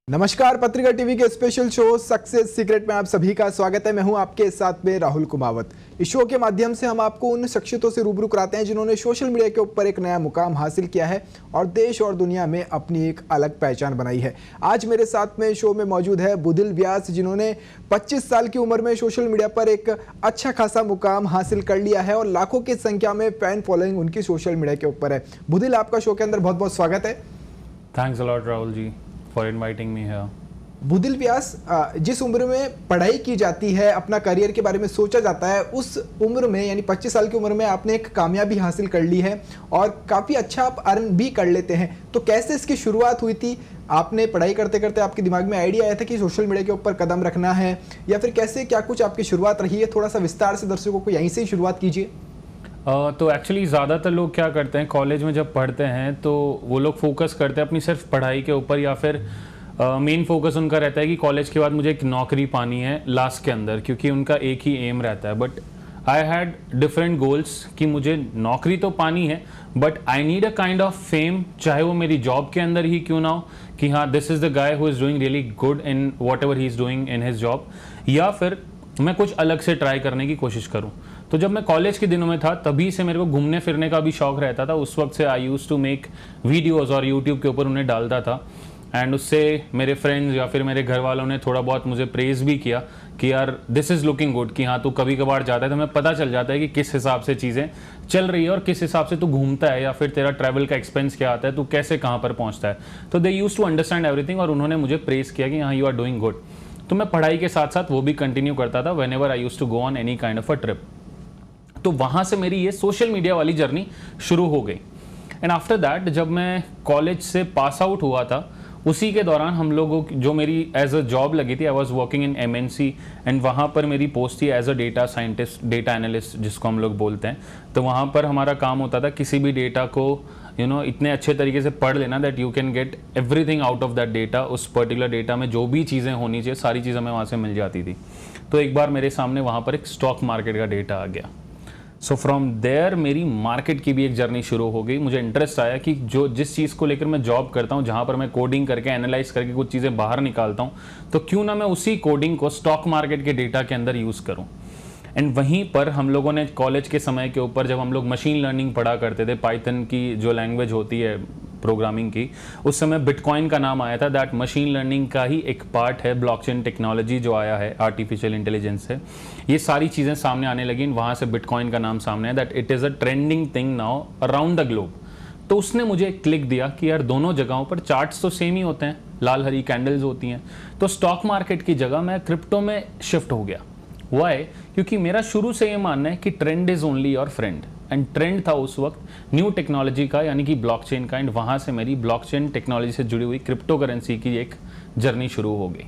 नमस्कार, पत्रिका टीवी के स्पेशल शो सक्सेस सीक्रेट में आप सभी का स्वागत है। मैं हूं आपके साथ में राहुल कुमावत। इस शो के माध्यम से हम आपको उन शख्सियतों से रूबरू कराते हैं जिन्होंने सोशल मीडिया के ऊपर एक नया मुकाम हासिल किया है और देश और दुनिया में अपनी एक अलग पहचान बनाई है। आज मेरे साथ में शो में मौजूद है बुधिल व्यास, जिन्होंने 25 साल की उम्र में सोशल मीडिया पर एक अच्छा खासा मुकाम हासिल कर लिया है और लाखों की संख्या में फैन फॉलोइंग उनकी सोशल मीडिया के ऊपर है। बुधिल, आपका शो के अंदर बहुत बहुत स्वागत है। Thanks a lot Rahul ji for inviting me here. Budhil Vyas, जिस उम्र में पढ़ाई की जाती है, अपना करियर के बारे में सोचा जाता है, उस उम्र में यानी 25 साल की उम्र में आपने एक कामयाबी हासिल कर ली है और काफ़ी अच्छा आप अर्न भी कर लेते हैं। तो कैसे इसकी शुरुआत हुई थी? आपने पढ़ाई करते करते आपके दिमाग में आइडिया आया था कि सोशल मीडिया के ऊपर कदम रखना है, या फिर कैसे क्या कुछ आपकी शुरुआत रही है? थोड़ा सा विस्तार से दर्शकों को यहीं से ही शुरुआत कीजिए। तो एक्चुअली ज़्यादातर लोग क्या करते हैं, कॉलेज में जब पढ़ते हैं तो वो लोग फोकस करते हैं अपनी सिर्फ पढ़ाई के ऊपर, या फिर मेन फोकस उनका रहता है कि कॉलेज के बाद मुझे एक नौकरी पानी है लास्ट के अंदर, क्योंकि उनका एक ही एम रहता है। But I had different goals कि मुझे नौकरी तो पानी है, but I need a kind of fame, चाहे वो मेरी जॉब के अंदर ही क्यों ना हो, कि हाँ this is the guy who is doing really good in what ever he is doing in his job, या फिर मैं कुछ अलग से ट्राई करने की कोशिश करूँ। तो जब मैं कॉलेज के दिनों में था तभी से मेरे को घूमने फिरने का भी शौक रहता था। उस वक्त से आई यूज टू मेक वीडियोज़ और यूट्यूब के ऊपर उन्हें डालता था, एंड उससे मेरे फ्रेंड्स या फिर मेरे घर वालों ने थोड़ा बहुत मुझे प्रेज़ भी किया कि यार दिस इज़ लुकिंग गुड, कि हाँ तू कभी कभार जाता है तो हमें पता चल जाता है कि किस हिसाब से चीज़ें चल रही है और किस हिसाब से तू घूमता है, या फिर तेरा ट्रैवल का एक्सपेंस क्या आता है, तू कैसे कहाँ पर पहुँचता है। तो दे यूज टू अंडरस्टैंड एवरीथिंग और उन्होंने मुझे प्रेज़ किया कि हाँ यू आर डूइंग गुड। तो मैं पढ़ाई के साथ साथ वो भी कंटिन्यू करता था whenever I use to go on any kind of a trip. तो वहाँ से मेरी ये सोशल मीडिया वाली जर्नी शुरू हो गई। एंड आफ्टर दैट जब मैं कॉलेज से पास आउट हुआ था, उसी के दौरान हम लोगों की जो मेरी एज अ जॉब लगी थी, I was working in MNC, and वहाँ पर मेरी पोस्ट थी as a data scientist, data analyst जिसको हम लोग बोलते हैं। तो वहाँ पर हमारा काम होता था किसी भी डेटा को इतने अच्छे तरीके से पढ़ लेना that you can get everything out of that data. उस पर्टिकुलर डेटा में जो भी चीज़ें होनी चाहिए सारी चीज़ें हमें वहाँ से मिल जाती थी। तो एक बार मेरे सामने वहाँ पर एक स्टॉक मार्केट का डेटा आ गया। सो फ्रॉम देयर मेरी मार्केट की भी एक जर्नी शुरू हो गई। मुझे इंटरेस्ट आया कि जिस चीज़ को लेकर मैं जॉब करता हूँ, जहाँ पर मैं कोडिंग करके एनालाइज करके कुछ चीज़ें बाहर निकालता हूँ, तो क्यों ना मैं उसी कोडिंग को स्टॉक मार्केट के डेटा के अंदर यूज़ करूँ। एंड वहीं पर हम लोगों ने कॉलेज के समय के ऊपर जब हम लोग मशीन लर्निंग पढ़ा करते थे, पाइथन की जो लैंग्वेज होती है प्रोग्रामिंग की, उस समय बिटकॉइन का नाम आया था। दैट मशीन लर्निंग का ही एक पार्ट है, ब्लॉकचेन टेक्नोलॉजी जो आया है, आर्टिफिशियल इंटेलिजेंस है, ये सारी चीज़ें सामने आने लगी। वहाँ से बिटकॉइन का नाम सामने है, that it is a trending thing now around the globe. तो उसने मुझे क्लिक दिया कि यार दोनों जगहों पर चार्ट्स तो सेम ही होते हैं, लाल हरी कैंडल्स होती हैं। तो स्टॉक मार्केट की जगह मैं क्रिप्टो में शिफ्ट हो गया। वाई? क्योंकि मेरा शुरू से ये मानना है कि trend is only your friend, and trend था उस वक्त न्यू टेक्नोलॉजी का, यानी कि ब्लॉकचेन का। एंड वहाँ से मेरी ब्लॉकचेन टेक्नोलॉजी से जुड़ी हुई क्रिप्टो करेंसी की एक जर्नी शुरू हो गई।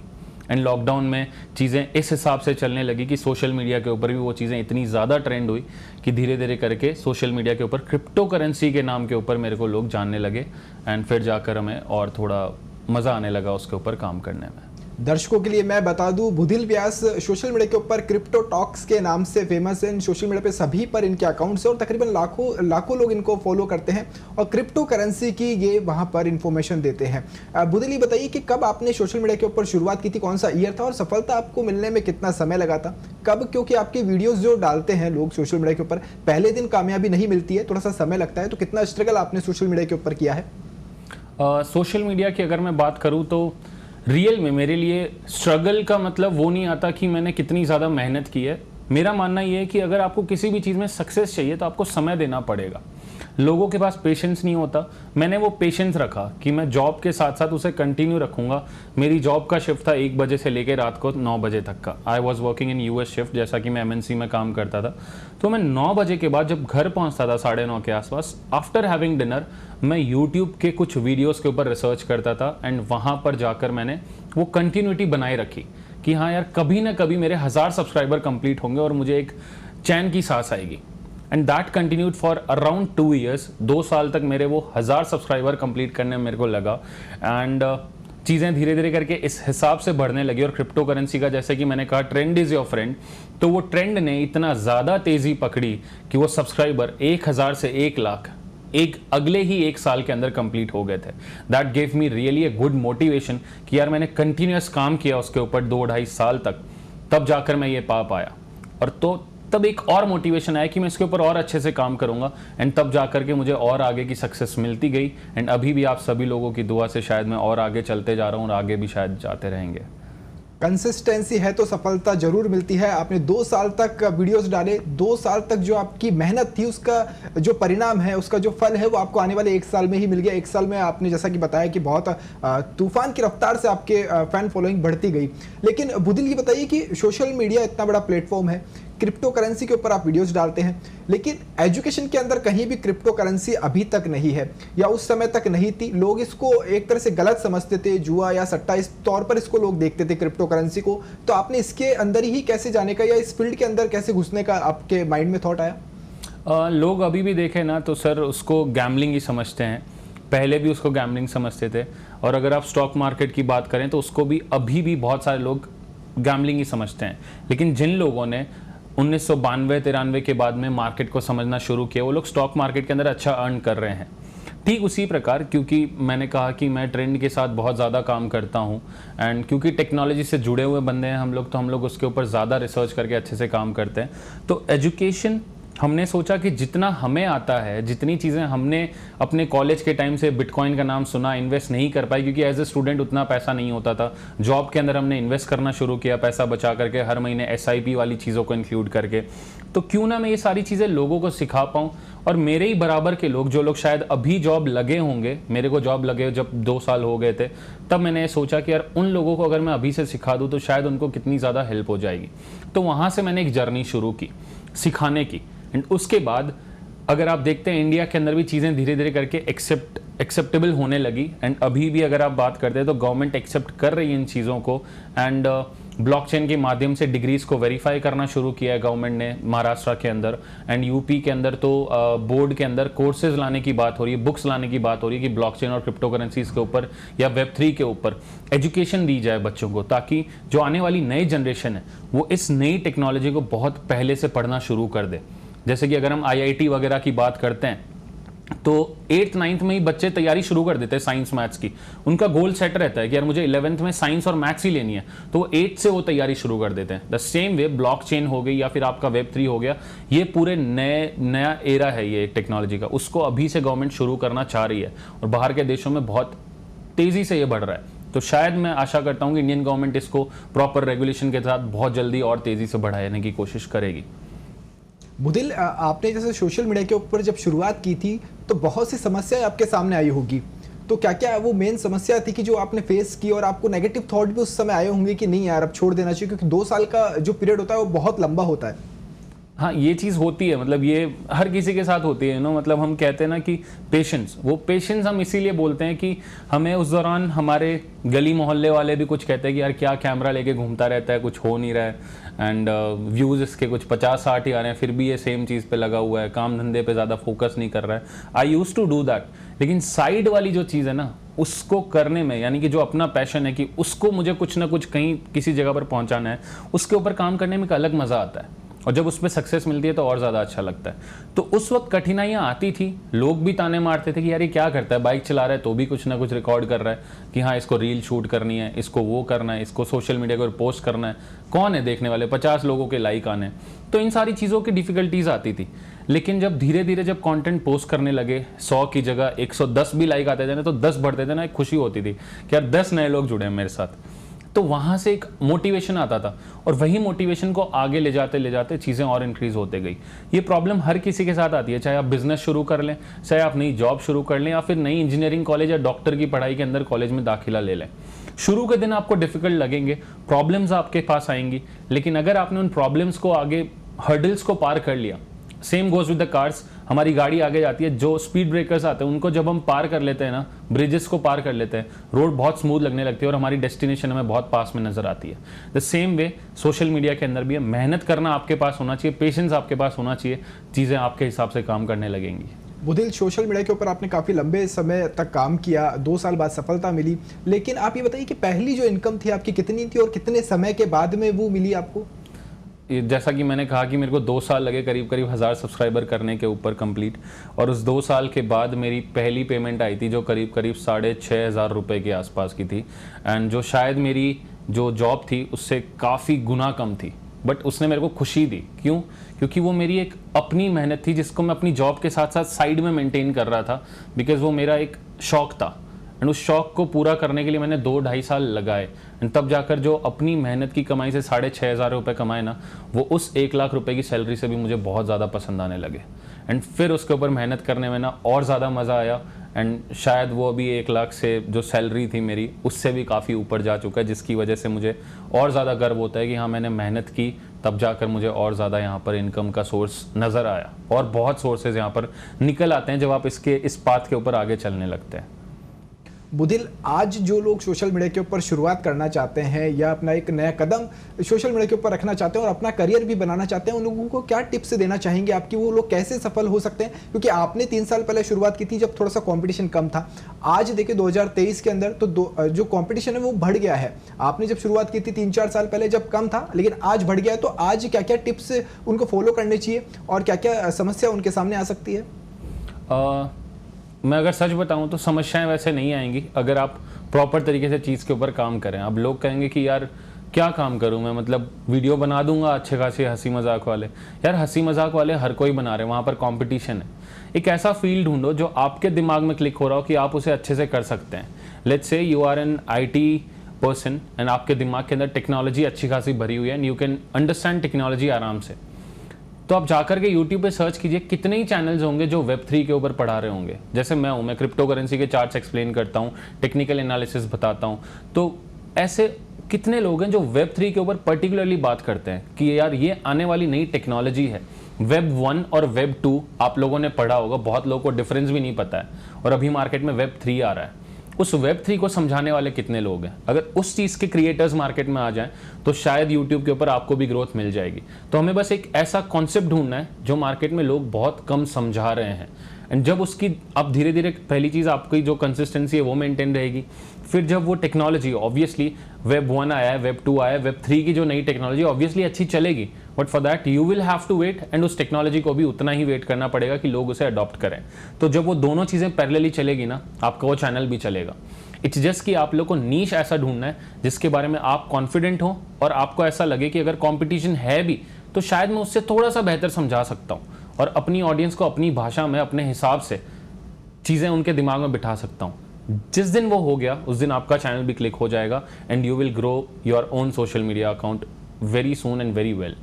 एंड लॉकडाउन में चीज़ें इस हिसाब से चलने लगी कि सोशल मीडिया के ऊपर भी वो चीज़ें इतनी ज़्यादा ट्रेंड हुई कि धीरे धीरे करके सोशल मीडिया के ऊपर क्रिप्टो करेंसी के नाम के ऊपर मेरे को लोग जानने लगे, एंड फिर जाकर हमें और थोड़ा मज़ा आने लगा उसके ऊपर काम करने में। दर्शकों के लिए मैं बता दूं, बुधिल व्यास सोशल मीडिया के ऊपर क्रिप्टो टॉक्स के नाम से फेमस है। सोशल मीडिया पे सभी पर इनके अकाउंट्स हैं और तकरीबन लाखों लोग इनको फॉलो करते हैं और क्रिप्टो करेंसी की ये वहां पर इंफॉर्मेशन देते हैं। बुधिल, ये बताइए कि कब आपने सोशल मीडिया के ऊपर शुरुआत की थी, कौन सा ईयर था और सफलता आपको मिलने में कितना समय लगा था? कब? क्योंकि आपके वीडियोज जो डालते हैं लोग सोशल मीडिया के ऊपर, पहले दिन कामयाबी नहीं मिलती है, थोड़ा सा समय लगता है। तो कितना स्ट्रगल आपने सोशल मीडिया के ऊपर किया है? सोशल मीडिया की अगर मैं बात करूँ तो रियल में मेरे लिए स्ट्रगल का मतलब वो नहीं आता कि मैंने कितनी ज़्यादा मेहनत की है। मेरा मानना ये है कि अगर आपको किसी भी चीज़ में सक्सेस चाहिए तो आपको समय देना पड़ेगा। लोगों के पास पेशेंस नहीं होता। मैंने वो पेशेंस रखा कि मैं जॉब के साथ साथ उसे कंटिन्यू रखूँगा। मेरी जॉब का शिफ्ट था 1 बजे से लेकर रात को 9 बजे तक का। आई was working in US shift, जैसा कि मैं MNC में काम करता था। तो मैं 9 बजे के बाद जब घर पहुँचता था 9:30 के आसपास, आफ्टर हैविंग डिनर मैं यूट्यूब के कुछ वीडियोज़ के ऊपर रिसर्च करता था, एंड वहाँ पर जाकर मैंने वो कंटिन्यूटी बनाए रखी कि हाँ यार कभी ना कभी मेरे 1000 सब्सक्राइबर कंप्लीट होंगे और मुझे एक चैन की सांस आएगी। And that continued for around 2 years. 2 साल तक मेरे वो 1000 सब्सक्राइबर कंप्लीट करने में मेरे को लगा, एंड चीज़ें धीरे धीरे करके इस हिसाब से बढ़ने लगी। और क्रिप्टो करेंसी का, जैसे कि मैंने कहा, ट्रेंड इज़ योर फ्रेंड, तो वो ट्रेंड ने इतना ज़्यादा तेज़ी पकड़ी कि वो सब्सक्राइबर 1000 से 1 लाख अगले ही एक साल के अंदर कंप्लीट हो गए थे। That gave me really a good motivation कि यार मैंने कंटिन्यूअस काम किया उसके ऊपर 2-2.5 साल तक, तब जाकर मैं ये पा पाया। और तो तब एक और मोटिवेशन आया कि मैं इसके ऊपर और अच्छे से काम करूंगा, एंड तब जाकर के मुझे और आगे की सक्सेस मिलती गई। एंड अभी भी आप सभी लोगों की दुआ से शायद मैं और आगे चलते जा रहा हूँ और आगे भी शायद जाते रहेंगे। कंसिस्टेंसी है तो सफलता जरूर मिलती है। आपने 2 साल तक वीडियोस डाले, 2 साल तक जो आपकी मेहनत थी उसका जो परिणाम है, उसका जो फल है वो आपको आने वाले 1 साल में ही मिल गया। 1 साल में आपने जैसा कि बताया कि बहुत तूफान की रफ्तार से आपके फैन फॉलोइंग बढ़ती गई। लेकिन बुदिल ये बताइए कि सोशल मीडिया इतना बड़ा प्लेटफॉर्म है, क्रिप्टो करेंसी के ऊपर आप वीडियोस डालते हैं, लेकिन एजुकेशन के अंदर कहीं भी क्रिप्टो करेंसी अभी तक नहीं है या उस समय तक नहीं थी। लोग इसको एक तरह से गलत समझते थे, जुआ या सट्टा इस तौर पर इसको लोग देखते थे क्रिप्टो करेंसी को। तो आपने इसके अंदर ही कैसे जाने का या इस फील्ड के अंदर कैसे घुसने का आपके माइंड में थॉट आया? लोग अभी भी देखें ना तो सर उसको गैम्बलिंग ही समझते हैं, पहले भी उसको गैम्बलिंग समझते थे। और अगर आप स्टॉक मार्केट की बात करें तो उसको भी अभी भी बहुत सारे लोग गैम्बलिंग ही समझते हैं। लेकिन जिन लोगों ने 1992-93 के बाद में मार्केट को समझना शुरू किया, वो लोग स्टॉक मार्केट के अंदर अच्छा अर्न कर रहे हैं। ठीक उसी प्रकार, क्योंकि मैंने कहा कि मैं ट्रेंड के साथ बहुत ज़्यादा काम करता हूँ, एंड क्योंकि टेक्नोलॉजी से जुड़े हुए बंदे हैं हम लोग, तो हम लोग उसके ऊपर ज़्यादा रिसर्च करके अच्छे से काम करते हैं। तो एजुकेशन हमने सोचा कि जितना हमें आता है, जितनी चीज़ें हमने अपने कॉलेज के टाइम से बिटकॉइन का नाम सुना, इन्वेस्ट नहीं कर पाई क्योंकि एज ए स्टूडेंट उतना पैसा नहीं होता था। जॉब के अंदर हमने इन्वेस्ट करना शुरू किया पैसा बचा करके, हर महीने SIP वाली चीज़ों को इंक्लूड करके। तो क्यों ना मैं ये सारी चीज़ें लोगों को सिखा पाऊँ, और मेरे ही बराबर के लोग जो लोग शायद अभी जॉब लगे होंगे, मेरे को जॉब लगे जब 2 साल हो गए थे, तब मैंने सोचा कि यार उन लोगों को अगर मैं अभी से सिखा दूँ तो शायद उनको कितनी ज़्यादा हेल्प हो जाएगी। तो वहाँ से मैंने एक जर्नी शुरू की सिखाने की। एंड उसके बाद अगर आप देखते हैं इंडिया के अंदर भी चीज़ें धीरे धीरे करके एक्सेप्टेबल होने लगी। एंड अभी भी अगर आप बात करते हैं तो गवर्नमेंट एक्सेप्ट कर रही है इन चीज़ों को। एंड ब्लॉकचेन के माध्यम से डिग्रीज को वेरीफाई करना शुरू किया है गवर्नमेंट ने महाराष्ट्र के अंदर। एंड यूपी के अंदर तो बोर्ड के अंदर कोर्सेज लाने की बात हो रही है, बुक्स लाने की बात हो रही है कि ब्लॉकचेन और क्रिप्टो करेंसीज के ऊपर या Web3 के ऊपर एजुकेशन दी जाए बच्चों को, ताकि जो आने वाली नई जनरेशन है वो इस नई टेक्नोलॉजी को बहुत पहले से पढ़ना शुरू कर दे। जैसे कि अगर हम IIT वगैरह की बात करते हैं तो 8th-9th में ही बच्चे तैयारी शुरू कर देते हैं साइंस मैथ्स की। उनका गोल सेट रहता है कि यार मुझे 11th में साइंस और मैथ्स ही लेनी है, तो वो 8th से वो तैयारी शुरू कर देते हैं। द सेम वे ब्लॉकचेन हो गई या फिर आपका Web3 हो गया, ये पूरे नया एरा है ये टेक्नोलॉजी का, उसको अभी से गवर्नमेंट शुरू करना चाह रही है और बाहर के देशों में बहुत तेज़ी से ये बढ़ रहा है। तो शायद मैं आशा करता हूँ कि इंडियन गवर्नमेंट इसको प्रॉपर रेगुलेशन के साथ बहुत जल्दी और तेज़ी से बढ़ाने की कोशिश करेगी। बुदिल, आपने जैसे सोशल मीडिया के ऊपर जब शुरुआत की थी तो बहुत सी समस्याएं आपके सामने आई होगी, तो क्या क्या वो मेन समस्या थी कि जो आपने फेस की और आपको नेगेटिव थॉट भी उस समय आए होंगे कि नहीं यार अब छोड़ देना चाहिए, क्योंकि 2 साल का जो पीरियड होता है वो बहुत लंबा होता है? हाँ, ये चीज़ होती है, मतलब ये हर किसी के साथ होती है नो। मतलब हम कहते हैं ना कि पेशेंस, वो पेशेंस हम इसीलिए बोलते हैं कि हमें उस दौरान हमारे गली मोहल्ले वाले भी कुछ कहते हैं कि यार क्या कैमरा लेके घूमता रहता है, कुछ हो नहीं रहा है, एंड व्यूज़ इसके कुछ 50-60 ही आ रहे हैं, फिर भी ये सेम चीज़ पे लगा हुआ है, काम धंधे पे ज़्यादा फोकस नहीं कर रहा है। आई यूज़ टू डू दैट, लेकिन साइड वाली जो चीज़ है ना उसको करने में, यानी कि जो अपना पैशन है कि उसको मुझे कुछ ना कुछ कहीं किसी जगह पर पहुंचाना है, उसके ऊपर काम करने में एक अलग मज़ा आता है, और जब उसमें सक्सेस मिलती है तो और ज़्यादा अच्छा लगता है। तो उस वक्त कठिनाइयाँ आती थी, लोग भी ताने मारते थे कि यार ये क्या करता है, बाइक चला रहा है तो भी कुछ ना कुछ रिकॉर्ड कर रहा है कि हाँ इसको रील शूट करनी है, इसको वो करना है, इसको सोशल मीडिया पर पोस्ट करना है, कौन है देखने वाले, 50 लोगों के लाइक आने। तो इन सारी चीज़ों की डिफ़िकल्टीज आती थी। लेकिन जब धीरे धीरे जब कंटेंट पोस्ट करने लगे, 100 की जगह 110 भी लाइक आते थे ना, तो 10 बढ़ते थे ना, एक खुशी होती थी कि यार 10 नए लोग जुड़े हैं मेरे साथ। तो वहाँ से एक मोटिवेशन आता था, और वही मोटिवेशन को आगे ले जाते चीज़ें और इंक्रीज होते गई। ये प्रॉब्लम हर किसी के साथ आती है, चाहे आप बिजनेस शुरू कर लें, चाहे आप नई जॉब शुरू कर लें, या फिर नई इंजीनियरिंग कॉलेज या डॉक्टर की पढ़ाई के अंदर कॉलेज में दाखिला ले लें। शुरू के दिन आपको डिफिकल्ट लगेंगे, प्रॉब्लम्स आपके पास आएंगी, लेकिन अगर आपने उन प्रॉब्लम्स को आगे, हर्डल्स को पार कर लिया, same goes with the cars, हमारी गाड़ी आगे जाती है, जो स्पीड ब्रेकर्स आते हैं उनको जब हम पार कर लेते हैं ना, ब्रिजेस को पार कर लेते हैं, रोड बहुत स्मूथ लगने लगती है और हमारी डेस्टिनेशन हमें बहुत पास में नजर आती है। The same way social media के अंदर भी है, मेहनत करना आपके पास होना चाहिए, पेशेंस आपके पास होना चाहिए, चीज़ें आपके हिसाब से काम करने लगेंगी। बुदिल, सोशल मीडिया के ऊपर आपने काफ़ी लंबे समय तक काम किया, 2 साल बाद सफलता मिली, लेकिन आप ये बताइए कि पहली जो इनकम थी आपकी कितनी थी और कितने समय के बाद में वो मिली आपको? जैसा कि मैंने कहा कि मेरे को 2 साल लगे करीब करीब 1000 सब्सक्राइबर करने के ऊपर कंप्लीट, और उस 2 साल के बाद मेरी पहली पेमेंट आई थी जो करीब करीब 6500 रुपये के आसपास की थी, एंड जो शायद मेरी जो जॉब थी उससे काफ़ी गुना कम थी, बट उसने मेरे को खुशी दी। क्यों? क्योंकि वो मेरी एक अपनी मेहनत थी जिसको मैं अपनी जॉब के साथ साथ साइड में मेंटेन कर रहा था, बिकॉज वो मेरा एक शौक था, एंड उस शौक को पूरा करने के लिए मैंने 2-2.5 साल लगाए, एंड तब जाकर जो अपनी मेहनत की कमाई से 6500 रुपये कमाए ना, वो उस 1 लाख रुपए की सैलरी से भी मुझे बहुत ज़्यादा पसंद आने लगे, एंड फिर उसके ऊपर मेहनत करने में ना और ज़्यादा मज़ा आया, एंड शायद वो अभी 1 लाख से जो सैलरी थी मेरी उससे भी काफ़ी ऊपर जा चुका है, जिसकी वजह से मुझे और ज़्यादा गर्व होता है कि हाँ मैंने मेहनत की, तब जाकर मुझे और ज़्यादा यहाँ पर इनकम का सोर्स नज़र आया, और बहुत सोर्सेज यहाँ पर निकल आते हैं जब आप इस पाथ के ऊपर आगे चलने लगते हैं। बुधिल, आज जो लोग सोशल मीडिया के ऊपर शुरुआत करना चाहते हैं या अपना एक नया कदम सोशल मीडिया के ऊपर रखना चाहते हैं और अपना करियर भी बनाना चाहते हैं, उन लोगों को क्या टिप्स देना चाहेंगे आपकी, वो लोग कैसे सफल हो सकते हैं? क्योंकि आपने 3 साल पहले शुरुआत की थी जब थोड़ा सा कंपटीशन कम था, आज देखिए 2023 के अंदर तो जो कंपटीशन है वो बढ़ गया है। आपने जब शुरुआत की थी 3-4 साल पहले जब कम था, लेकिन आज बढ़ गया है, तो आज क्या क्या टिप्स उनको फॉलो करने चाहिए और क्या क्या समस्या उनके सामने आ सकती है? मैं अगर सच बताऊं तो समस्याएं वैसे नहीं आएंगी अगर आप प्रॉपर तरीके से चीज़ के ऊपर काम करें। अब लोग कहेंगे कि यार क्या काम करूं मैं, मतलब वीडियो बना दूंगा अच्छे खासे हंसी मजाक वाले। यार हंसी मजाक वाले हर कोई बना रहे हैं, वहाँ पर कंपटीशन है। एक ऐसा फील्ड ढूंढो जो आपके दिमाग में क्लिक हो रहा हो कि आप उसे अच्छे से कर सकते हैं। Let's say you are an IT person and आपके दिमाग के अंदर टेक्नोलॉजी अच्छी खासी भरी हुई है and you can understand technology आराम से, तो आप जाकर के YouTube पे सर्च कीजिए, कितने ही चैनल्स होंगे जो Web3 के ऊपर पढ़ा रहे होंगे। जैसे मैं क्रिप्टो करेंसी के चार्ट्स एक्सप्लेन करता हूँ, टेक्निकल एनालिसिस बताता हूँ, तो ऐसे कितने लोग हैं जो Web3 के ऊपर पर्टिकुलरली बात करते हैं कि यार ये आने वाली नई टेक्नोलॉजी है। Web 1 और Web 2 आप लोगों ने पढ़ा होगा, बहुत लोगों को डिफरेंस भी नहीं पता है, और अभी मार्केट में Web 3 आ रहा है। उस Web3 को समझाने वाले कितने लोग हैं? अगर उस चीज़ के क्रिएटर्स मार्केट में आ जाएं तो शायद YouTube के ऊपर आपको भी ग्रोथ मिल जाएगी। तो हमें बस एक ऐसा कॉन्सेप्ट ढूंढना है जो मार्केट में लोग बहुत कम समझा रहे हैं, एंड जब उसकी अब धीरे धीरे पहली चीज़ आपकी जो कंसिस्टेंसी है वो मेंटेन रहेगी। फिर जब वो टेक्नोलॉजी ऑब्वियसली Web 1 आया है, Web 2 आया है, Web 3 की जो नई टेक्नोलॉजी ऑब्वियसली अच्छी चलेगी, but for that you will have to wait, and उस टेक्नोलॉजी को भी उतना ही वेट करना पड़ेगा कि लोग उसे अडॉप्ट करें। तो जब वो दोनों चीज़ें पैरेलली चलेगी ना, आपका वो चैनल भी चलेगा। इट्स जस्ट कि आप लोग को नीश ऐसा ढूंढना है जिसके बारे में आप कॉन्फिडेंट हो और आपको ऐसा लगे कि अगर कंपटीशन है भी तो शायद मैं उससे थोड़ा सा बेहतर समझा सकता हूँ, और अपनी ऑडियंस को अपनी भाषा में अपने हिसाब से चीज़ें उनके दिमाग में बिठा सकता हूँ। जिस दिन वो हो गया उस दिन आपका चैनल भी क्लिक हो जाएगा and you will grow your own social media account very soon and very well.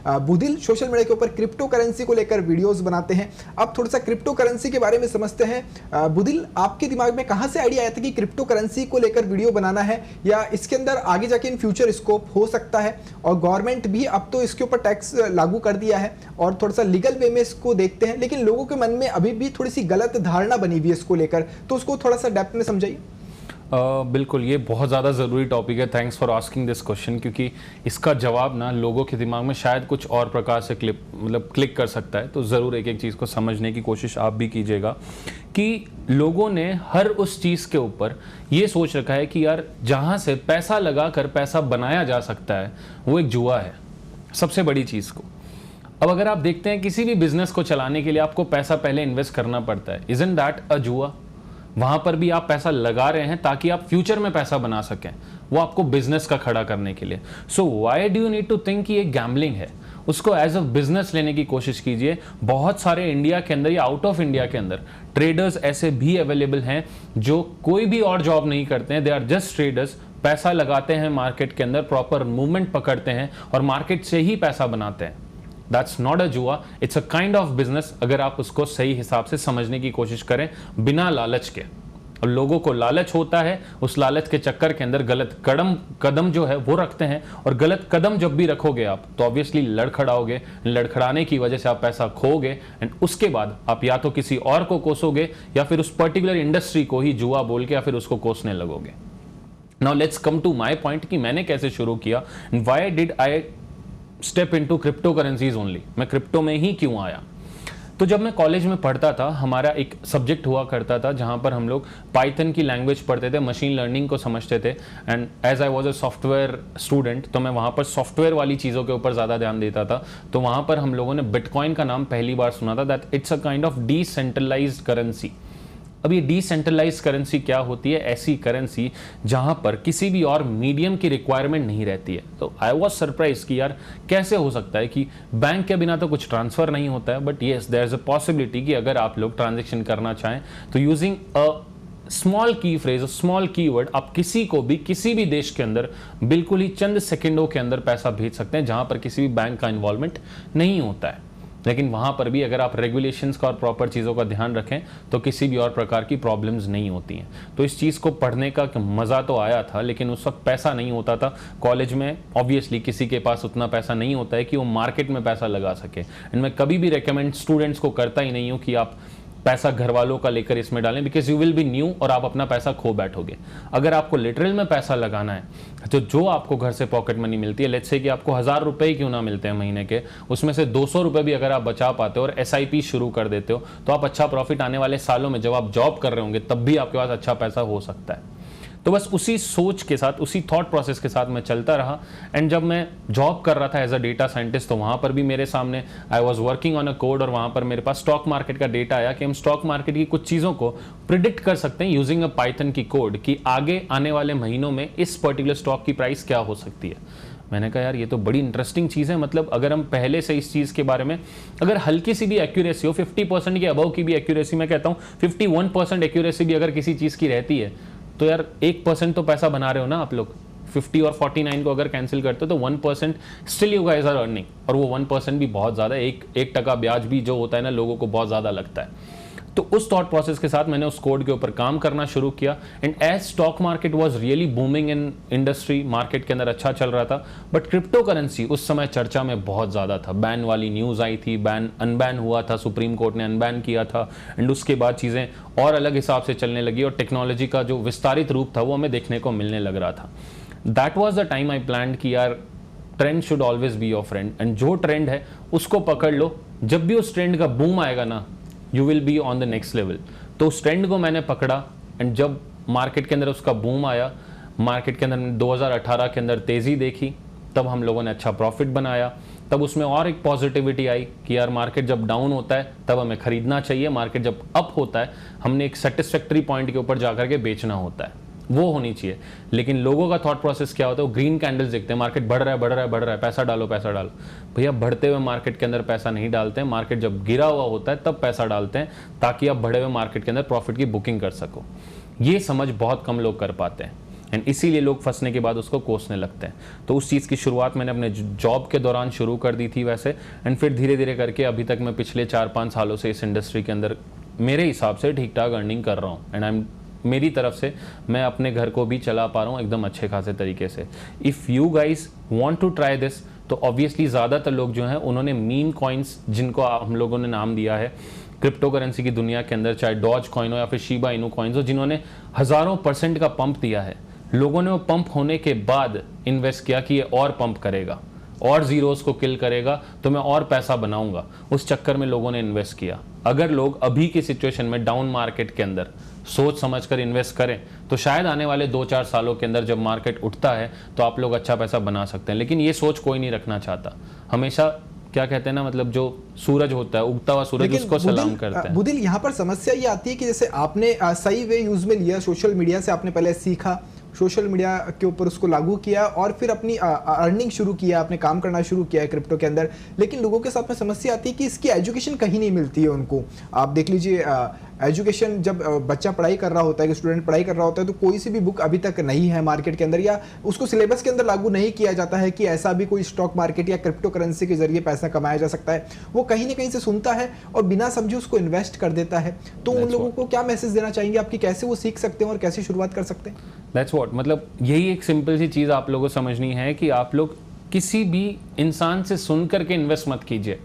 Budhil social media के ऊपर क्रिप्टो करेंसी को लेकर वीडियोस बनाते हैं। अब थोड़ा सा क्रिप्टो करेंसी के बारे में समझते हैं। बुधिल, आपके दिमाग में कहां से आइडिया आया था कि क्रिप्टो करेंसी को लेकर वीडियो बनाना है, या इसके अंदर आगे जाके इन फ्यूचर स्कोप हो सकता है? और गवर्नमेंट भी अब तो इसके ऊपर टैक्स लागू कर दिया है और थोड़ा सा लीगल वे में इसको देखते हैं, लेकिन लोगों के मन में अभी भी थोड़ी सी गलत धारणा बनी हुई है इसको लेकर, तो उसको थोड़ा सा डेप्थ में समझाइए। बिल्कुल, ये बहुत ज़्यादा ज़रूरी टॉपिक है। Thanks for asking this question, क्योंकि इसका जवाब ना लोगों के दिमाग में शायद कुछ और प्रकार से क्लिक कर सकता है। तो ज़रूर एक एक चीज़ को समझने की कोशिश आप भी कीजिएगा कि लोगों ने हर उस चीज़ के ऊपर ये सोच रखा है कि यार जहाँ से पैसा लगा कर पैसा बनाया जा सकता है वो एक जुआ है, सबसे बड़ी चीज़ को। अब अगर आप देखते हैं किसी भी बिजनेस को चलाने के लिए आपको पैसा पहले इन्वेस्ट करना पड़ता है, इज़न्ट दैट अ जुआ? वहां पर भी आप पैसा लगा रहे हैं ताकि आप फ्यूचर में पैसा बना सकें, वो आपको बिजनेस का खड़ा करने के लिए। So why do you need to think कि ये गैम्बलिंग है? उसको एज अ बिजनेस लेने की कोशिश कीजिए। बहुत सारे इंडिया के अंदर या आउट ऑफ इंडिया के अंदर ट्रेडर्स ऐसे भी अवेलेबल हैं जो कोई भी और जॉब नहीं करते हैं, दे आर जस्ट ट्रेडर्स। पैसा लगाते हैं मार्केट के अंदर, प्रॉपर मूवमेंट पकड़ते हैं और मार्केट से ही पैसा बनाते हैं। That's not a जुआ, it's a kind of business, अगर आप उसको सही हिसाब से समझने की कोशिश करें बिना लालच के। और लोगों को लालच होता है, उस लालच के चक्कर के अंदर गलत कदम जो है वो रखते हैं, और गलत कदम जब भी रखोगे आप तो ऑब्वियसली लड़खड़ाओगे, लड़खड़ाने की वजह से आप पैसा खोगे, एंड उसके बाद आप या तो किसी और को कोसोगे या फिर उस पर्टिकुलर इंडस्ट्री को ही जुआ बोल के या फिर उसको कोसने लगोगे। Now let's come to my point कि मैंने कैसे शुरू किया, why did I step into crypto currencies only, मैं क्रिप्टो में ही क्यों आया। तो जब मैं कॉलेज में पढ़ता था, हमारा एक सब्जेक्ट हुआ करता था जहाँ पर हम लोग पाइथन की लैंग्वेज पढ़ते थे, मशीन लर्निंग को समझते थे। And as I was a software student, तो मैं वहाँ पर सॉफ्टवेयर वाली चीज़ों के ऊपर ज़्यादा ध्यान देता था। तो वहाँ पर हम लोगों ने बिटकॉइन का नाम पहली बार सुना था, that it's a kind of decentralised currency. अब ये डिसेंट्रलाइज करेंसी क्या होती है? ऐसी करेंसी जहां पर किसी भी और मीडियम की रिक्वायरमेंट नहीं रहती है। तो आई वाज सरप्राइज कि यार कैसे हो सकता है कि बैंक के बिना तो कुछ ट्रांसफर नहीं होता है, but yes there is a possibility कि अगर आप लोग ट्रांजेक्शन करना चाहें तो using a small key phrase, small keyword, आप किसी को भी किसी भी देश के अंदर बिल्कुल ही चंद सेकंडों के अंदर पैसा भेज सकते हैं, जहां पर किसी भी बैंक का इन्वॉल्वमेंट नहीं होता है। लेकिन वहाँ पर भी अगर आप रेगुलेशंस का और प्रॉपर चीज़ों का ध्यान रखें तो किसी भी और प्रकार की प्रॉब्लम्स नहीं होती हैं। तो इस चीज़ को पढ़ने का मज़ा तो आया था, लेकिन उस वक्त पैसा नहीं होता था कॉलेज में। ऑब्वियसली किसी के पास उतना पैसा नहीं होता है कि वो मार्केट में पैसा लगा सके। एंड मैं कभी भी रिकमेंड स्टूडेंट्स को करता ही नहीं हूँ कि आप पैसा घर वालों का लेकर इसमें डालें, because you will be new और आप अपना पैसा खो बैठोगे। अगर आपको लिटरल में पैसा लगाना है तो जो आपको घर से पॉकेट मनी मिलती है, लेट्स से कि आपको 1000 रुपए ही क्यों ना मिलते हैं महीने के, उसमें से 200 रुपए भी अगर आप बचा पाते हो और SIP शुरू कर देते हो तो आप अच्छा प्रॉफिट आने वाले सालों में जब आप जॉब कर रहे होंगे तब भी आपके पास अच्छा पैसा हो सकता है। तो बस उसी सोच के साथ, उसी थॉट प्रोसेस के साथ मैं चलता रहा। एंड जब मैं जॉब कर रहा था एज अ डेटा साइंटिस्ट, तो वहाँ पर भी मेरे सामने I was working on a code, और वहाँ पर मेरे पास स्टॉक मार्केट का डेटा आया कि हम स्टॉक मार्केट की कुछ चीज़ों को प्रिडिक्ट कर सकते हैं यूजिंग अ पाइथन की कोड, कि आगे आने वाले महीनों में इस पर्टिकुलर स्टॉक की प्राइस क्या हो सकती है। मैंने कहा यार ये तो बड़ी इंटरेस्टिंग चीज़ है। मतलब अगर हम पहले से इस चीज़ के बारे में अगर हल्की सी भी एक्यूरेसी हो, 50% के अबव की भी एक्यूरेसी, मैं कहता हूँ 51% एक्यूरेसी भी अगर किसी चीज़ की रहती है, तो यार 1% तो पैसा बना रहे हो ना आप लोग। 50 और 49 को अगर कैंसिल करते हो तो 1% still you guys are earning, और वो 1% भी बहुत ज़्यादा है। 1% ब्याज भी जो होता है ना, लोगों को बहुत ज़्यादा लगता है। तो उस थॉट प्रोसेस के साथ मैंने उस कोड के ऊपर काम करना शुरू किया। And as stock market was really booming in industry, market के अंदर अच्छा चल रहा था, बट क्रिप्टो करेंसी उस समय चर्चा में बहुत ज़्यादा था। बैन वाली न्यूज़ आई थी, अनबैन हुआ था, सुप्रीम कोर्ट ने अनबैन किया था। एंड उसके बाद चीज़ें और अलग हिसाब से चलने लगी और टेक्नोलॉजी का जो विस्तारित रूप था वो हमें देखने को मिलने लग रहा था। That was the time I planned कि यार trend should always be your friend, and जो ट्रेंड है उसको पकड़ लो। जब भी उस ट्रेंड का बूम आएगा ना, you will be on the next level. तो उस ट्रेंड को मैंने पकड़ा, एंड जब मार्केट के अंदर उसका बूम आया, मार्केट के अंदर 2018 के अंदर तेज़ी देखी, तब हम लोगों ने अच्छा प्रॉफिट बनाया। तब उसमें और एक पॉजिटिविटी आई कि यार मार्केट जब डाउन होता है तब हमें खरीदना चाहिए, मार्केट जब अप होता है हमने एक सेटिस्फैक्टरी पॉइंट के ऊपर जाकर के बेचना होता है, वो होनी चाहिए। लेकिन लोगों का थॉट प्रोसेस क्या होता है, वो ग्रीन कैंडल्स देखते हैं, मार्केट बढ़ रहा है बढ़ रहा है बढ़ रहा है, पैसा डालो पैसा डालो। भैया बढ़ते हुए मार्केट के अंदर पैसा नहीं डालते हैं, मार्केट जब गिरा हुआ होता है तब पैसा डालते हैं, ताकि आप बढ़े हुए मार्केट के अंदर प्रॉफिट की बुकिंग कर सको। ये समझ बहुत कम लोग कर पाते हैं, एंड इसीलिए लोग फंसने के बाद उसको कोसने लगते हैं। तो उस चीज़ की शुरुआत मैंने अपने जॉब के दौरान शुरू कर दी थी वैसे, एंड फिर धीरे धीरे करके अभी तक मैं पिछले 4-5 सालों से इस इंडस्ट्री के अंदर मेरे हिसाब से ठीक ठाक अर्निंग कर रहा हूँ। एंड मेरी तरफ से मैं अपने घर को भी चला पा रहा हूँ एकदम अच्छे खासे तरीके से। If you guys want to try this, तो ऑब्वियसली ज़्यादातर लोग जो हैं उन्होंने मीम कॉइन्स, जिनको हम लोगों ने नाम दिया है क्रिप्टो करेंसी की दुनिया के अंदर, चाहे डॉज कॉइन हो या फिर शिबा इनू कॉइन्स हो, जिन्होंने हज़ारों % का पंप दिया है। लोगों ने वो पंप होने के बाद इन्वेस्ट किया कि ये और पंप करेगा और जीरोस को किल करेगा तो मैं और पैसा बनाऊंगा, उस चक्कर में लोगों ने इन्वेस्ट किया। अगर लोग अभी की सिचुएशन में डाउन मार्केट के अंदर सोच समझकर इन्वेस्ट करें तो शायद आने वाले 2-4 सालों के अंदर जब मार्केट उठता है तो आप लोग अच्छा पैसा बना सकते हैं। लेकिन ये सोच कोई नहीं रखना चाहता। हमेशा क्या कहते हैं ना, मतलब जो सूरज होता है, उगता हुआ सूरज, उसको सलाम करते हैं। बुदिल, यहाँ पर समस्या ये आती है कि जैसे आपने सही वे यूज में लिया, सोशल मीडिया से आपने पहले सीखा, सोशल मीडिया के ऊपर उसको लागू किया और फिर अपनी अर्निंग शुरू किया, आपने काम करना शुरू किया है क्रिप्टो के अंदर। लेकिन लोगों के साथ में समस्या आती है कि इसकी एजुकेशन कहीं नहीं मिलती है उनको। आप देख लीजिए, एजुकेशन जब बच्चा पढ़ाई कर रहा होता है, स्टूडेंट पढ़ाई कर रहा होता है, तो कोई सी भी बुक अभी तक नहीं है मार्केट के अंदर, या उसको सिलेबस के अंदर लागू नहीं किया जाता है कि ऐसा भी कोई स्टॉक मार्केट या क्रिप्टो करेंसी के जरिए पैसा कमाया जा सकता है। वो कहीं ना कहीं से सुनता है और बिना समझे उसको इन्वेस्ट कर देता है। तो उन लोगों को क्या मैसेज देना चाहेंगे आप कि कैसे वो सीख सकते हैं और कैसे शुरुआत कर सकते हैं? दैट्स व्हाट, मतलब यही एक सिंपल सी चीज़ आप लोगों को समझनी है कि आप लोग किसी भी इंसान से सुन करके इन्वेस्ट मत कीजिए।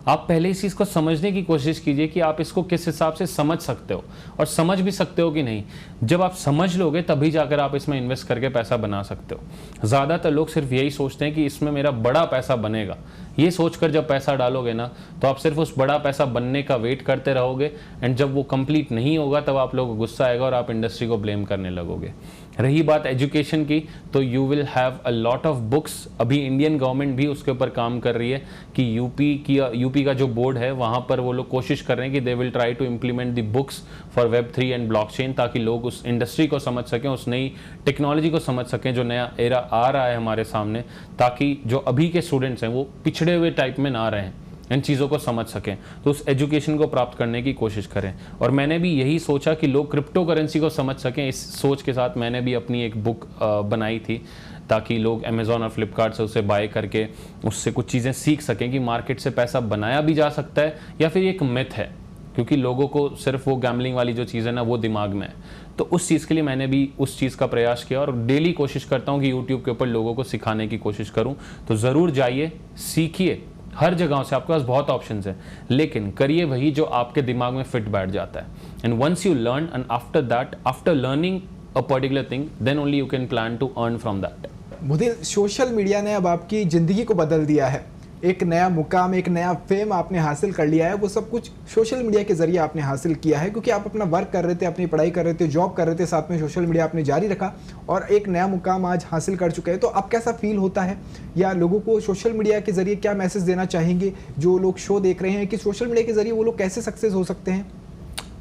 आप पहले इस चीज़ को समझने की कोशिश कीजिए कि आप इसको किस हिसाब से समझ सकते हो और समझ भी सकते हो कि नहीं। जब आप समझ लोगे तभी जाकर आप इसमें इन्वेस्ट करके पैसा बना सकते हो। ज़्यादातर लोग सिर्फ यही सोचते हैं कि इसमें मेरा बड़ा पैसा बनेगा। ये सोचकर जब पैसा डालोगे ना, तो आप सिर्फ उस बड़ा पैसा बनने का वेट करते रहोगे, एंड जब वो कंप्लीट नहीं होगा तब आप लोगों को गुस्सा आएगा और आप इंडस्ट्री को ब्लेम करने लगोगे। रही बात एजुकेशन की, तो you will have a lot of books. अभी इंडियन गवर्नमेंट भी उसके ऊपर काम कर रही है कि यूपी का जो बोर्ड है वहाँ पर वो लोग कोशिश कर रहे हैं कि they will try to implement the books for Web3 and blockchain, ताकि लोग उस इंडस्ट्री को समझ सकें, उस नई टेक्नोलॉजी को समझ सकें जो नया एरा आ रहा है हमारे सामने, ताकि जो अभी के स्टूडेंट्स हैं वो पिछड़े हुए टाइप में ना रहें, इन चीज़ों को समझ सकें। तो उस एजुकेशन को प्राप्त करने की कोशिश करें। और मैंने भी यही सोचा कि लोग क्रिप्टो करेंसी को समझ सकें। इस सोच के साथ मैंने भी अपनी एक बुक बनाई थी, ताकि लोग अमेज़ॉन और फ्लिपकार्ट से उसे बाय करके उससे कुछ चीज़ें सीख सकें कि मार्केट से पैसा बनाया भी जा सकता है या फिर एक मिथ है, क्योंकि लोगों को सिर्फ वो गैम्बलिंग वाली जो चीज़ है ना वो दिमाग में है। तो उस चीज़ के लिए मैंने भी उस चीज़ का प्रयास किया और डेली कोशिश करता हूँ कि यूट्यूब के ऊपर लोगों को सिखाने की कोशिश करूँ। तो ज़रूर जाइए, सीखिए, हर जगह से आपके पास बहुत ऑप्शंस हैं, लेकिन करिए वही जो आपके दिमाग में फिट बैठ जाता है। And once you learn and after that, after learning a particular thing, then only you can plan to earn from that. Mudil, social media ने अब आपकी ज़िंदगी को बदल दिया है। एक नया मुकाम, एक नया फेम आपने हासिल कर लिया है। वो सब कुछ सोशल मीडिया के जरिए आपने हासिल किया है, क्योंकि आप अपना वर्क कर रहे थे, अपनी पढ़ाई कर रहे थे, जॉब कर रहे थे, साथ में सोशल मीडिया आपने जारी रखा और एक नया मुकाम आज हासिल कर चुके हैं। तो अब कैसा फील होता है, या लोगों को सोशल मीडिया के जरिए क्या मैसेज देना चाहेंगे जो लोग शो देख रहे हैं कि सोशल मीडिया के जरिए वो लोग कैसे सक्सेस हो सकते हैं?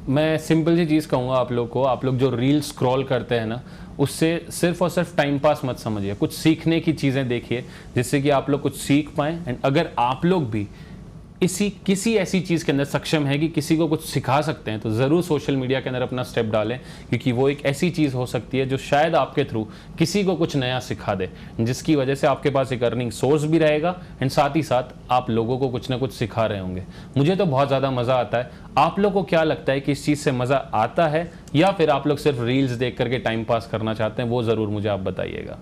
मैं सिंपल सी चीज़ कहूँगा आप लोग को, आप लोग जो रील स्क्रॉल करते हैं ना, उससे सिर्फ और सिर्फ टाइम पास मत समझिए। कुछ सीखने की चीज़ें देखिए जिससे कि आप लोग कुछ सीख पाएँ। एंड अगर आप लोग भी किसी ऐसी चीज़ के अंदर सक्षम है कि किसी को कुछ सिखा सकते हैं, तो ज़रूर सोशल मीडिया के अंदर अपना स्टेप डालें, क्योंकि वो एक ऐसी चीज़ हो सकती है जो शायद आपके थ्रू किसी को कुछ नया सिखा दे, जिसकी वजह से आपके पास एक अर्निंग सोर्स भी रहेगा एंड साथ ही साथ आप लोगों को कुछ ना कुछ सिखा रहे होंगे। मुझे तो बहुत ज़्यादा मज़ा आता है। आप लोग को क्या लगता है कि इस चीज़ से मज़ा आता है, या फिर आप लोग सिर्फ रील्स देख करके टाइम पास करना चाहते हैं? वो ज़रूर मुझे आप बताइएगा।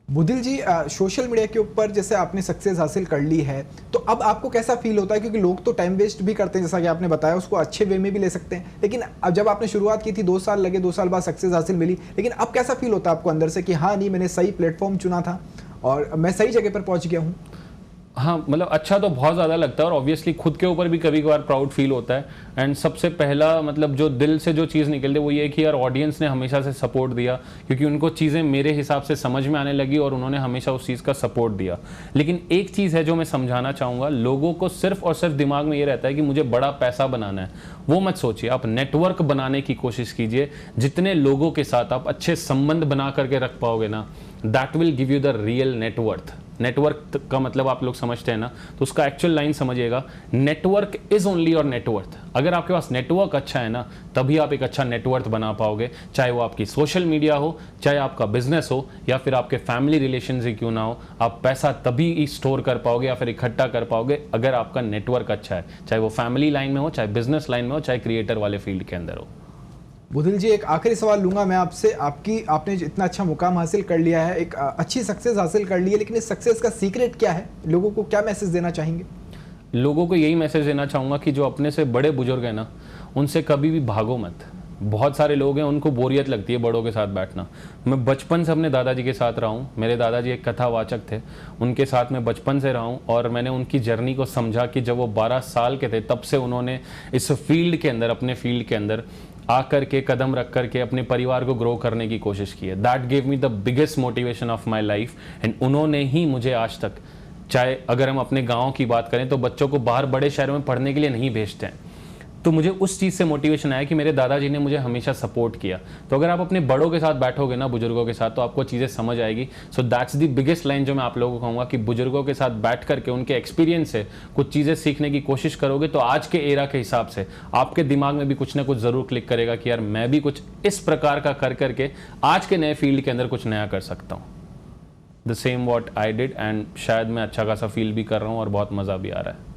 मुदिल जी, सोशल मीडिया के ऊपर जैसे आपने सक्सेस हासिल कर ली है, तो अब आपको कैसा फील होता है? क्योंकि लोग तो टाइम वेस्ट भी करते हैं, जैसा कि आपने बताया, उसको अच्छे वे में भी ले सकते हैं, लेकिन अब जब आपने शुरुआत की थी 2 साल लगे, 2 साल बाद सक्सेस हासिल मिली, लेकिन अब कैसा फील होता है आपको अंदर से कि हाँ नहीं, मैंने सही प्लेटफॉर्म चुना था और मैं सही जगह पर पहुँच गया हूँ? हाँ, मतलब अच्छा तो बहुत ज़्यादा लगता है और ऑब्वियसली खुद के ऊपर भी कभी कभार प्राउड फील होता है। एंड सबसे पहला मतलब जो दिल से जो चीज़ निकलती है वो ये कि यार ऑडियंस ने हमेशा से सपोर्ट दिया, क्योंकि उनको चीज़ें मेरे हिसाब से समझ में आने लगी और उन्होंने हमेशा उस चीज़ का सपोर्ट दिया। लेकिन एक चीज़ है जो मैं समझाना चाहूँगा, लोगों को सिर्फ और सिर्फ दिमाग में ये रहता है कि मुझे बड़ा पैसा बनाना है। वो मत सोचिए, आप नेटवर्क बनाने की कोशिश कीजिए। जितने लोगों के साथ आप अच्छे संबंध बना करके रख पाओगे ना, that will give you the real net worth. Network का मतलब आप लोग समझते हैं ना, तो उसका एक्चुअल लाइन समझिएगा, network is only your net worth. अगर आपके पास नेटवर्क अच्छा है ना, तभी आप एक अच्छा नेटवर्थ बना पाओगे, चाहे वो आपकी सोशल मीडिया हो, चाहे आपका बिजनेस हो, या फिर आपके फैमिली रिलेशन ही क्यों ना हो। आप पैसा तभी स्टोर कर पाओगे या फिर इकट्ठा कर पाओगे अगर आपका नेटवर्क अच्छा है, चाहे वो फैमिली लाइन में हो, चाहे बिजनेस लाइन में हो, चाहे क्रिएटर वाले फील्ड के अंदर हो। मुदिल जी, एक आखिरी सवाल लूंगा मैं आपसे। आपने इतना अच्छा मुकाम हासिल कर लिया है, एक अच्छी सक्सेस हासिल कर ली है, लेकिन इस सक्सेस का सीक्रेट क्या है? लोगों को क्या मैसेज देना चाहेंगे? लोगों को यही मैसेज देना चाहूँगा कि जो अपने से बड़े बुजुर्ग हैं ना, उनसे कभी भी भागो मत। बहुत सारे लोग हैं उनको बोरियत लगती है बड़ों के साथ बैठना। मैं बचपन से अपने दादाजी के साथ रहा हूँ। मेरे दादाजी एक कथावाचक थे, उनके साथ मैं बचपन से रहा हूँ और मैंने उनकी जर्नी को समझा कि जब वो 12 साल के थे तब से उन्होंने इस फील्ड के अंदर, अपने फील्ड के अंदर आकर के कदम रख करके अपने परिवार को ग्रो करने की कोशिश की है। That gave me the biggest motivation of my life. And उन्होंने ही मुझे आज तक, चाहे अगर हम अपने गाँव की बात करें तो बच्चों को बाहर बड़े शहरों में पढ़ने के लिए नहीं भेजते हैं, तो मुझे उस चीज़ से मोटिवेशन आया कि मेरे दादाजी ने मुझे हमेशा सपोर्ट किया। तो अगर आप अपने बड़ों के साथ बैठोगे ना, बुजुर्गों के साथ, तो आपको चीज़ें समझ आएगी। So that's the biggest line जो मैं आप लोगों को कहूँगा कि बुजुर्गों के साथ बैठ करके उनके एक्सपीरियंस से कुछ चीज़ें सीखने की कोशिश करोगे तो आज के एरा के हिसाब से आपके दिमाग में भी कुछ ना कुछ ज़रूर क्लिक करेगा कि यार मैं भी कुछ इस प्रकार का कर करके आज के नए फील्ड के अंदर कुछ नया कर सकता हूँ। The same what I did, and शायद मैं अच्छा खासा फील भी कर रहा हूँ और बहुत मज़ा भी आ रहा है।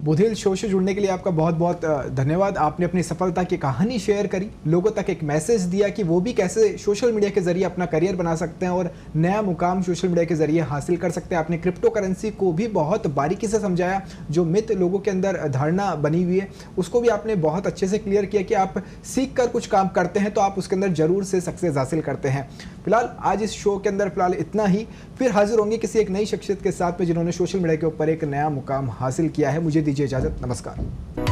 बुधिल शो से जुड़ने के लिए आपका बहुत बहुत धन्यवाद। आपने अपनी सफलता की कहानी शेयर करी, लोगों तक एक मैसेज दिया कि वो भी कैसे सोशल मीडिया के जरिए अपना करियर बना सकते हैं और नया मुकाम सोशल मीडिया के जरिए हासिल कर सकते हैं। आपने क्रिप्टो करेंसी को भी बहुत बारीकी से समझाया, जो मिथ लोगों के अंदर धारणा बनी हुई है उसको भी आपने बहुत अच्छे से क्लियर किया कि आप सीख कर कुछ काम करते हैं तो आप उसके अंदर जरूर से सक्सेस हासिल करते हैं। फिलहाल आज इस शो के अंदर फिलहाल इतना ही, फिर हाजिर होंगे किसी एक नई शख्सियत के साथ में जिन्होंने सोशल मीडिया के ऊपर एक नया मुकाम हासिल किया है। मुझे दीजिए इजाजत, नमस्कार।